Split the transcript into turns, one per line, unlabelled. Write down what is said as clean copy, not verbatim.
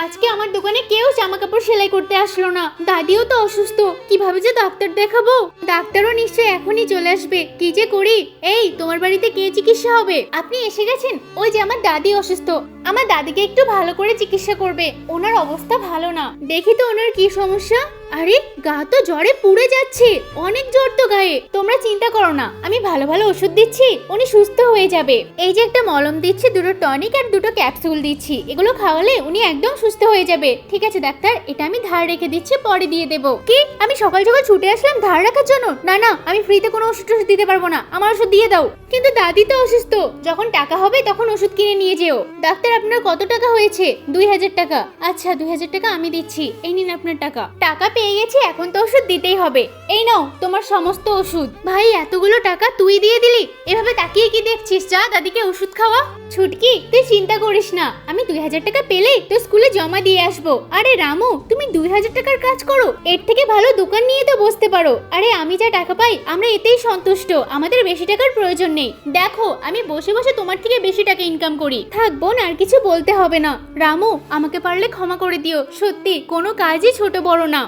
আজকে আমার দোকানে কেউ জামা কাপড় সেলাই করতে আসলো না। দাদিও তো অসুস্থ, কিভাবে যে ডাক্তার দেখাবো? ডাক্তারও নিশ্চয়ই এখনই চলে আসবে, কি যে করি। এই, তোমার বাড়িতে কে চিকিৎসা হবে? আপনি এসে গেছেন? ওই যে আমার দাদি অসুস্থ, আমার দাদিকে একটু ভালো করে চিকিৎসা করবে। ওনার অবস্থা ভালো না, দেখি তো ওনার কি সমস্যা। আরে, গা তো জ্বরে পুড়ে যাচ্ছে, অনেক জ্বর তো গায়ে। তোমরা চিন্তা করো না, আমি ভালো ভালো ওষুধ দিচ্ছি, উনি সুস্থ হয়ে যাবে। এই যে একটা মলম দিচ্ছি, দুটো টনিক আর দুটো ক্যাপসুল দিচ্ছি, এগুলো খাওয়ালে উনি একদম সুস্থ হয়ে যাবে। ঠিক আছে ডাক্তার, এটা আমি ধার রেখে দিচ্ছি, পরে দিয়ে দেবো। কি, আমি সকাল সকাল ছুটে আসলাম ধার রাখার জন্য? না না, আমি ফ্রিতে কোনো ওষুধ দিতে পারবো না, আমার ওষুধ দিয়ে দাও। কিন্তু দাদি তো অসুস্থ, যখন টাকা হবে তখন ওষুধ কিনে নিয়ে যেও। ডাক্তার, আপনার কত টাকা হয়েছে? 2000 টাকা। আচ্ছা, 2000 টাকা আমি দিচ্ছি, এই নিন আপনার টাকা। টাকা পেয়ে গেছি, এখন তো ওষুধ দিতেই হবে। এই নাও তোমার সমস্ত ওষুধ। ভাই, এতগুলো টাকা তুই দিয়ে দিলি? এভাবে তাকিয়ে কি দেখছিস? যা দাদিকে ওষুধ খাওয়া। ছুটকি, তুই চিন্তা করিস না, আমি 2000 টাকা পেলে তো স্কুলে জমা দিয়ে আসবো। আরে রামু, তুমি 2000 টাকার কাজ করো, এর থেকে ভালো দোকান নিয়ে তো বসতে পারো। আরে আমি যা টাকা পাই আমরা এতেই সন্তুষ্ট, আমাদের বেশি টাকার প্রয়োজন নেই। দেখো, আমি বসে বসে তোমার থেকে বেশি টাকা ইনকাম করি। থাক বোন, আর কিছু বলতে হবে না। রামু, আমাকে পারলে ক্ষমা করে দিও, সত্যি কোনো কাজই ছোট বড় না।